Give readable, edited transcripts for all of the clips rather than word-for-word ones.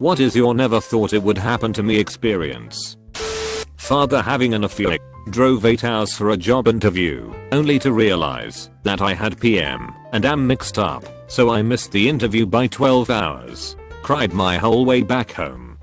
What is your never thought it would happen to me experience? Father having an affair. Drove 8 hours for a job interview, only to realize that I had PM and am mixed up, so I missed the interview by 12 hours. Cried my whole way back home.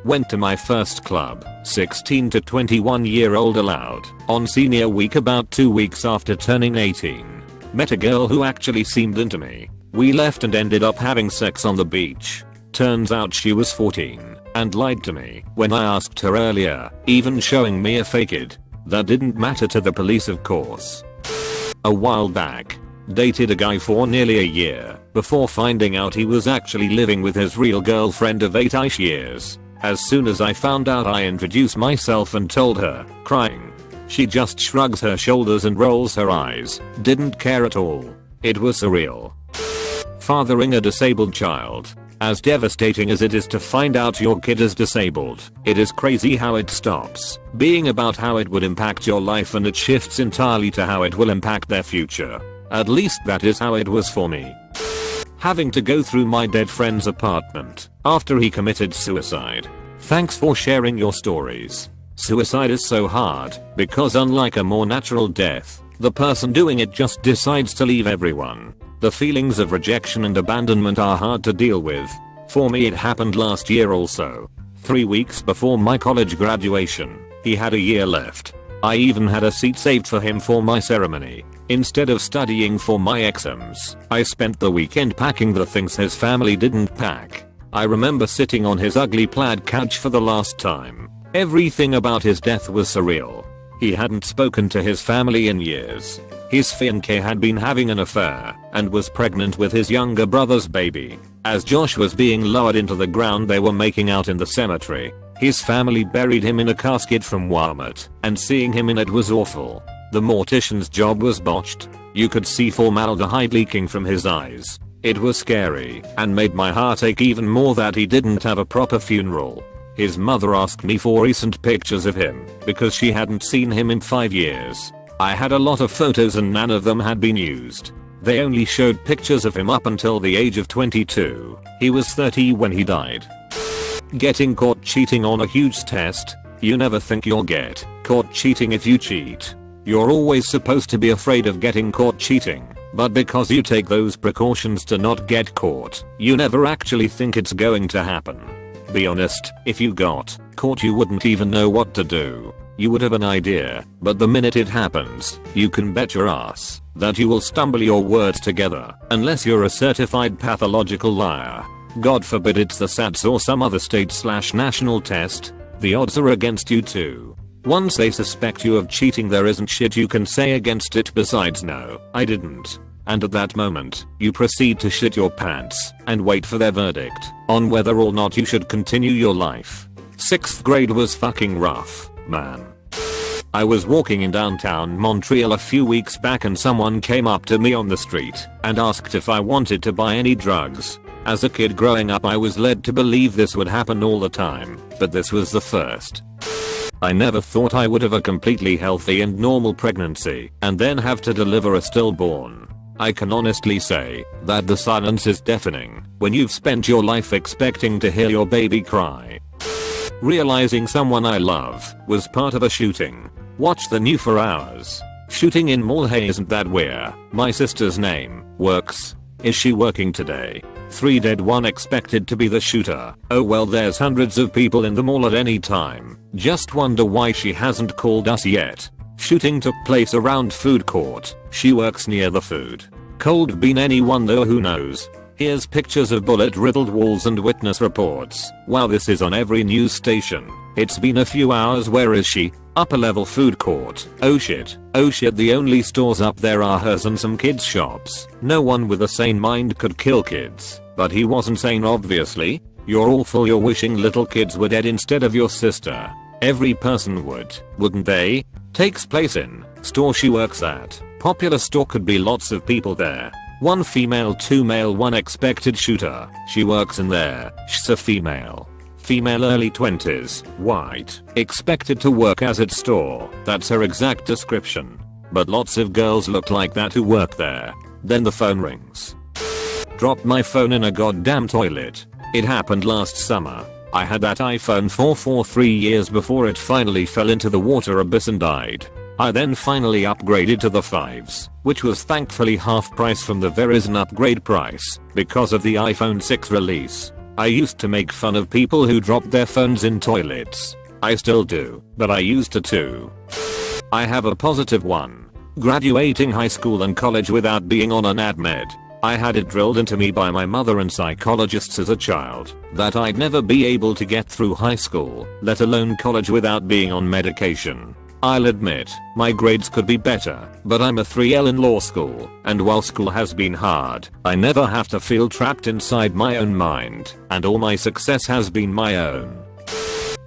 Went to my first club, 16 to 21 year old allowed, on senior week about 2 weeks after turning 18. Met a girl who actually seemed into me. We left and ended up having sex on the beach. Turns out she was 14 and lied to me when I asked her earlier, even showing me a fake ID. That didn't matter to the police, of course. A while back, dated a guy for nearly a year before finding out he was actually living with his real girlfriend of 8-ish years. As soon as I found out, I introduced myself and told her, crying. She just shrugs her shoulders and rolls her eyes, didn't care at all. It was surreal. Fathering a disabled child. As devastating as it is to find out your kid is disabled, it is crazy how it stops being about how it would impact your life and it shifts entirely to how it will impact their future. At least that is how it was for me. Having to go through my dead friend's apartment after he committed suicide. Thanks for sharing your stories. Suicide is so hard because unlike a more natural death, the person doing it just decides to leave everyone. The feelings of rejection and abandonment are hard to deal with. For me it happened last year also. 3 weeks before my college graduation. He had a year left. I even had a seat saved for him for my ceremony. Instead of studying for my exams, I spent the weekend packing the things his family didn't pack. I remember sitting on his ugly plaid couch for the last time. Everything about his death was surreal. He hadn't spoken to his family in years. His fiancée had been having an affair and was pregnant with his younger brother's baby. As Josh was being lowered into the ground, they were making out in the cemetery. His family buried him in a casket from Walmart, and seeing him in it was awful. The mortician's job was botched. You could see formaldehyde leaking from his eyes. It was scary and made my heart ache even more that he didn't have a proper funeral. His mother asked me for recent pictures of him because she hadn't seen him in 5 years. I had a lot of photos and none of them had been used. They only showed pictures of him up until the age of 22. He was 30 when he died. Getting caught cheating on a huge test. You never think you'll get caught cheating if you cheat. You're always supposed to be afraid of getting caught cheating, but because you take those precautions to not get caught, you never actually think it's going to happen. Be honest, if you got caught you wouldn't even know what to do. You would have an idea, but the minute it happens, you can bet your ass that you will stumble your words together, unless you're a certified pathological liar. God forbid it's the SATs or some other state/national test. The odds are against you too. Once they suspect you of cheating, there isn't shit you can say against it besides no, I didn't. And at that moment, you proceed to shit your pants and wait for their verdict on whether or not you should continue your life. 6th grade was fucking rough, man. I was walking in downtown Montreal a few weeks back and someone came up to me on the street and asked if I wanted to buy any drugs. As a kid growing up, I was led to believe this would happen all the time, but this was the first. I never thought I would have a completely healthy and normal pregnancy and then have to deliver a stillborn. I can honestly say that the silence is deafening when you've spent your life expecting to hear your baby cry. Realizing someone I love was part of a shooting. Watched the news for hours. Shooting in Mulhay, isn't that where my sister's name works? Is she working today? 3 dead, 1 expected to be the shooter. Oh well, there's hundreds of people in the mall at any time. Just wonder why she hasn't called us yet. Shooting took place around food court. She works near the food. Cold been anyone though, who knows? Here's pictures of bullet-riddled walls and witness reports. Wow, this is on every news station. It's been a few hours. Where is she? Upper level food court. Oh shit, the only stores up there are hers and some kids shops. No one with a sane mind could kill kids. But he wasn't sane, obviously. You're awful, you're wishing little kids were dead instead of your sister. Every person would, wouldn't they? Takes place in store she works at. Popular store, could be lots of people there. 1 female, 2 male, 1 expected shooter. She works in there. She's a female. Female, early 20s, white, expected to work as at store. That's her exact description. But lots of girls look like that who work there. Then the phone rings. Dropped my phone in a goddamn toilet. It happened last summer. I had that iPhone 4 for 3 years before it finally fell into the water abyss and died. I then finally upgraded to the 5s, which was thankfully half price from the Verizon upgrade price because of the iPhone 6 release. I used to make fun of people who dropped their phones in toilets. I still do, but I used to too. I have a positive one. Graduating high school and college without being on an AdMed. I had it drilled into me by my mother and psychologists as a child that I'd never be able to get through high school, let alone college, without being on medication. I'll admit, my grades could be better, but I'm a 3L in law school, and while school has been hard, I never have to feel trapped inside my own mind, and all my success has been my own.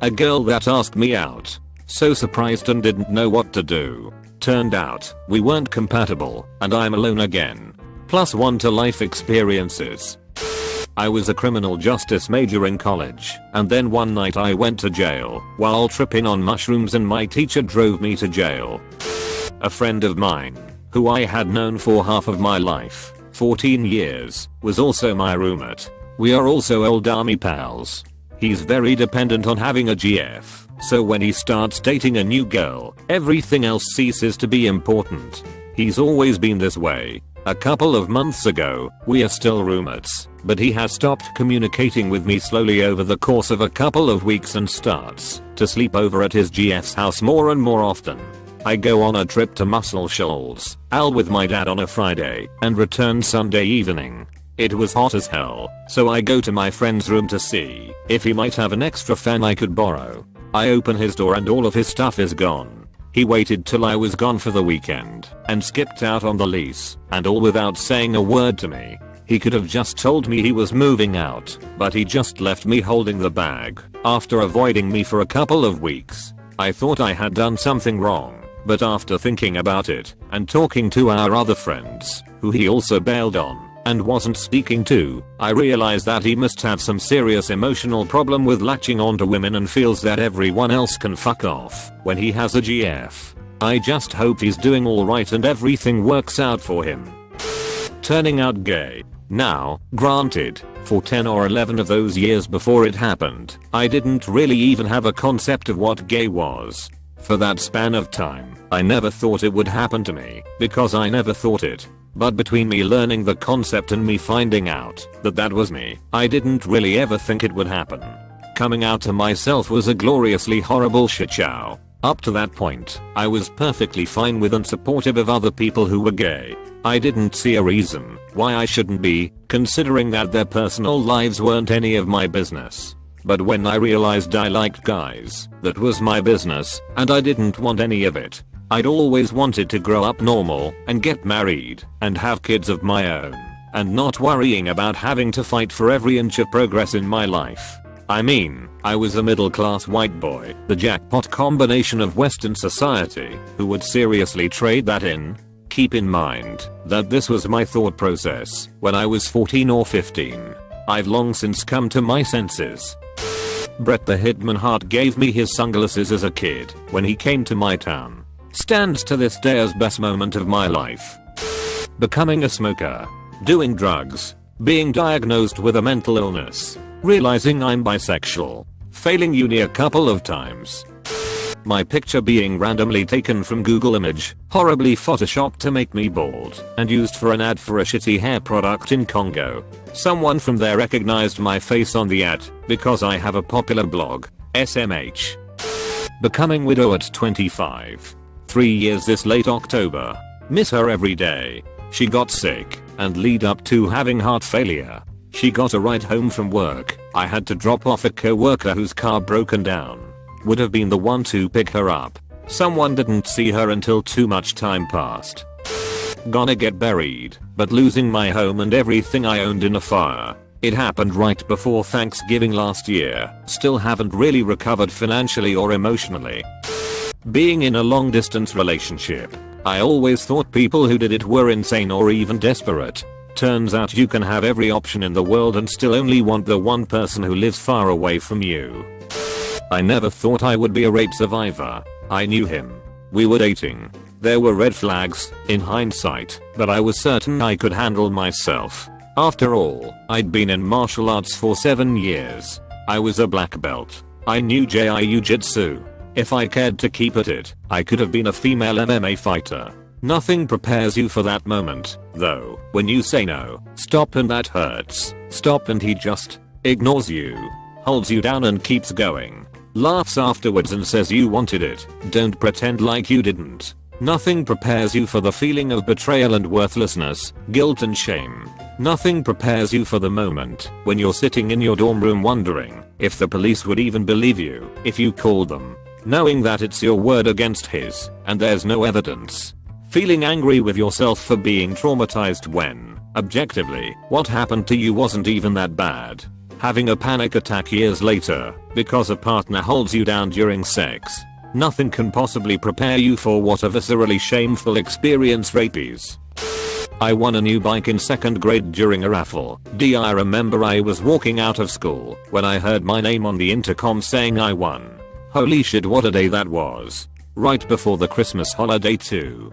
A girl that asked me out. So surprised and didn't know what to do. Turned out, we weren't compatible, and I'm alone again. +1 to life experiences. I was a criminal justice major in college, and then one night I went to jail while tripping on mushrooms and my teacher drove me to jail. A friend of mine, who I had known for half of my life, 14 years, was also my roommate. We are also old army pals. He's very dependent on having a GF, so when he starts dating a new girl, everything else ceases to be important. He's always been this way. A couple of months ago, we are still roommates, but he has stopped communicating with me slowly over the course of a couple of weeks and starts to sleep over at his GF's house more and more often. I go on a trip to Muscle Shoals, Al, with my dad on a Friday and return Sunday evening. It was hot as hell, so I go to my friend's room to see if he might have an extra fan I could borrow. I open his door and all of his stuff is gone. He waited till I was gone for the weekend and skipped out on the lease, and all without saying a word to me. He could have just told me he was moving out, but he just left me holding the bag after avoiding me for a couple of weeks. I thought I had done something wrong, but after thinking about it and talking to our other friends, who he also bailed on and wasn't speaking to, I realized that he must have some serious emotional problem with latching onto women and feels that everyone else can fuck off when he has a GF. I just hope he's doing alright and everything works out for him. Turning out gay. Now, granted, for 10 or 11 of those years before it happened, I didn't really even have a concept of what gay was. For that span of time, I never thought it would happen to me, because I never thought it. But between me learning the concept and me finding out that that was me, I didn't really ever think it would happen. Coming out to myself was a gloriously horrible shit show. Up to that point, I was perfectly fine with and supportive of other people who were gay. I didn't see a reason why I shouldn't be, considering that their personal lives weren't any of my business. But when I realized I liked guys, that was my business, and I didn't want any of it. I'd always wanted to grow up normal and get married and have kids of my own and not worrying about having to fight for every inch of progress in my life. I mean, I was a middle class white boy, the jackpot combination of Western society, who would seriously trade that in. Keep in mind that this was my thought process when I was 14 or 15. I've long since come to my senses. Brett the Hitman Hart gave me his sunglasses as a kid when he came to my town. Stands to this day as best moment of my life. Becoming a smoker. Doing drugs. Being diagnosed with a mental illness. Realizing I'm bisexual. Failing uni a couple of times. My picture being randomly taken from Google Image, horribly photoshopped to make me bald, and used for an ad for a shitty hair product in Congo. Someone from there recognized my face on the ad because I have a popular blog, SMH. Becoming widow at 25. 3 years this late October. Miss her every day. She got sick and lead up to having heart failure. She got a ride home from work. I had to drop off a co-worker whose car broken down. Would have been the one to pick her up. Someone didn't see her until too much time passed. Gonna get buried, but losing my home and everything I owned in a fire. It happened right before Thanksgiving last year. Still haven't really recovered financially or emotionally. Being in a long distance relationship. I always thought people who did it were insane or even desperate. Turns out you can have every option in the world and still only want the one person who lives far away from you. I never thought I would be a rape survivor. I knew him. We were dating. There were red flags, in hindsight, but I was certain I could handle myself. After all, I'd been in martial arts for 7 years. I was a black belt. I knew Jiu-Jitsu. If I cared to keep at it, I could have been a female MMA fighter. Nothing prepares you for that moment, though, when you say no, stop and that hurts, stop and he just ignores you, holds you down and keeps going, laughs afterwards and says you wanted it, don't pretend like you didn't. Nothing prepares you for the feeling of betrayal and worthlessness, guilt and shame. Nothing prepares you for the moment when you're sitting in your dorm room wondering if the police would even believe you if you called them, knowing that it's your word against his and there's no evidence. Feeling angry with yourself for being traumatized when, objectively, what happened to you wasn't even that bad. Having a panic attack years later because a partner holds you down during sex. Nothing can possibly prepare you for what a viscerally shameful experience rape is. I won a new bike in 2nd grade during a raffle. I remember I was walking out of school when I heard my name on the intercom saying I won. Holy shit, what a day that was. Right before the Christmas holiday too.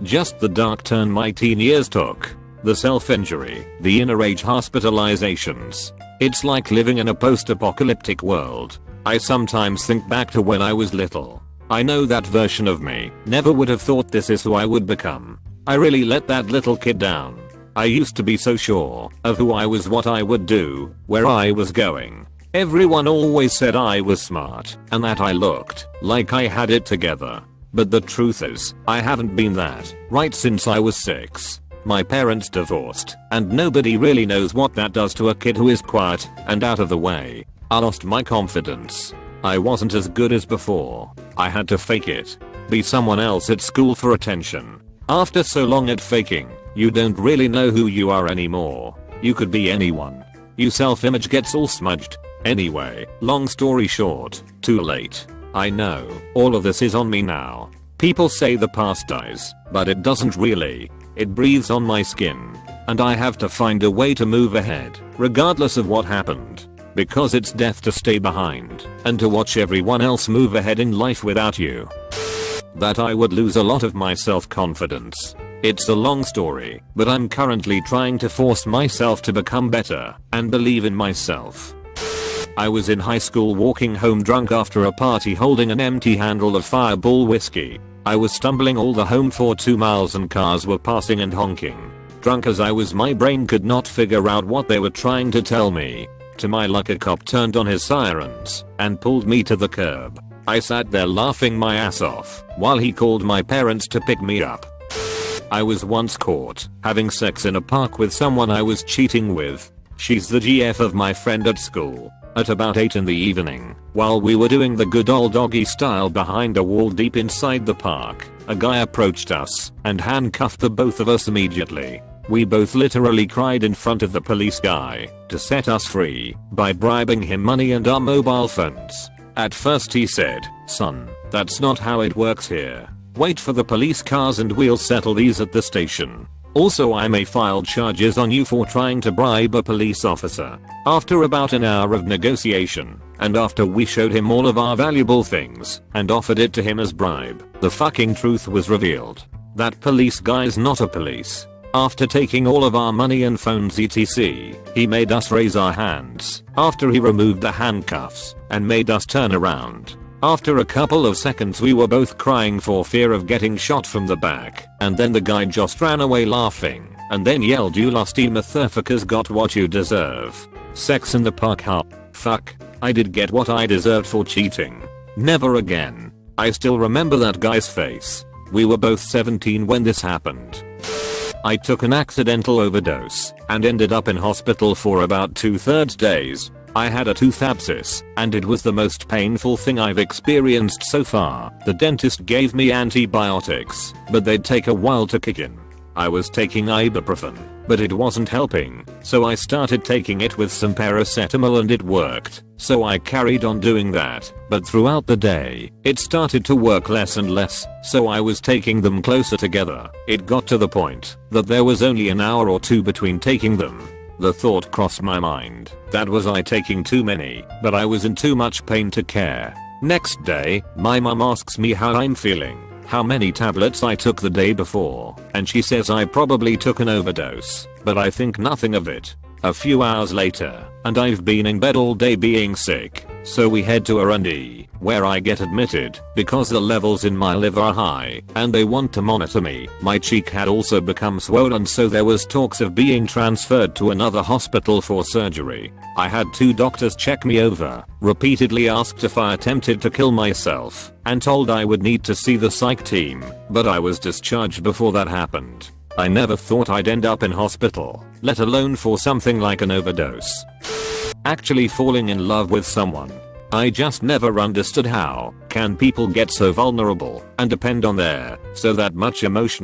Just the dark turn my teen years took. The self-injury, the inner age hospitalizations. It's like living in a post-apocalyptic world. I sometimes think back to when I was little. I know that version of me never would have thought this is who I would become. I really let that little kid down. I used to be so sure of who I was, what I would do, where I was going. Everyone always said I was smart and that I looked like I had it together. But the truth is, I haven't been that right since I was 6. My parents divorced, and nobody really knows what that does to a kid who is quiet and out of the way. I lost my confidence. I wasn't as good as before. I had to fake it. Be someone else at school for attention. After so long at faking, you don't really know who you are anymore. You could be anyone. Your self-image gets all smudged. Anyway, long story short, too late. I know, all of this is on me now. People say the past dies, but it doesn't really. It breathes on my skin. And I have to find a way to move ahead, regardless of what happened. Because it's death to stay behind and to watch everyone else move ahead in life without you. That I would lose a lot of my self-confidence. It's a long story, but I'm currently trying to force myself to become better and believe in myself. I was in high school walking home drunk after a party holding an empty handle of Fireball whiskey. I was stumbling all the home for 2 miles and cars were passing and honking. Drunk as I was, my brain could not figure out what they were trying to tell me. To my luck, a cop turned on his sirens and pulled me to the curb. I sat there laughing my ass off while he called my parents to pick me up. I was once caught having sex in a park with someone I was cheating with. She's the GF of my friend at school. At about 8 in the evening, while we were doing the good old doggy style behind a wall deep inside the park, a guy approached us and handcuffed the both of us immediately. We both literally cried in front of the police guy to set us free by bribing him money and our mobile phones. At first he said, "Son, that's not how it works here. Wait for the police cars and we'll settle these at the station. Also, I may file charges on you for trying to bribe a police officer." After about an hour of negotiation, and after we showed him all of our valuable things and offered it to him as bribe, the fucking truth was revealed. That police guy's not a police. After taking all of our money and phones etc., he made us raise our hands after he removed the handcuffs and made us turn around. After a couple of seconds we were both crying for fear of getting shot from the back, and then the guy just ran away laughing and then yelled, "You lusty motherfuckers got what you deserve." Sex in the park, huh? Fuck, I did get what I deserved for cheating. Never again. I still remember that guy's face. We were both 17 when this happened. I took an accidental overdose and ended up in hospital for about 2/3 days. I had a tooth abscess and it was the most painful thing I've experienced so far. The dentist gave me antibiotics, but they'd take a while to kick in. I was taking ibuprofen, but it wasn't helping, so I started taking it with some paracetamol and it worked, so I carried on doing that, but throughout the day, it started to work less and less, so I was taking them closer together. It got to the point that there was only an hour or 2 between taking them. The thought crossed my mind that was I taking too many, but I was in too much pain to care. Next day, my mom asks me how I'm feeling. how many tablets I took the day before, and she says I probably took an overdose, but I think nothing of it. A few hours later, and I've been in bed all day being sick, so we head to R&D, where I get admitted, because the levels in my liver are high, and they want to monitor me. My cheek had also become swollen, so there was talks of being transferred to another hospital for surgery. I had 2 doctors check me over, repeatedly asked if I attempted to kill myself, and told I would need to see the psych team, but I was discharged before that happened. I never thought I'd end up in hospital, let alone for something like an overdose. Actually falling in love with someone. I just never understood how can people get so vulnerable and depend on their so that much emotional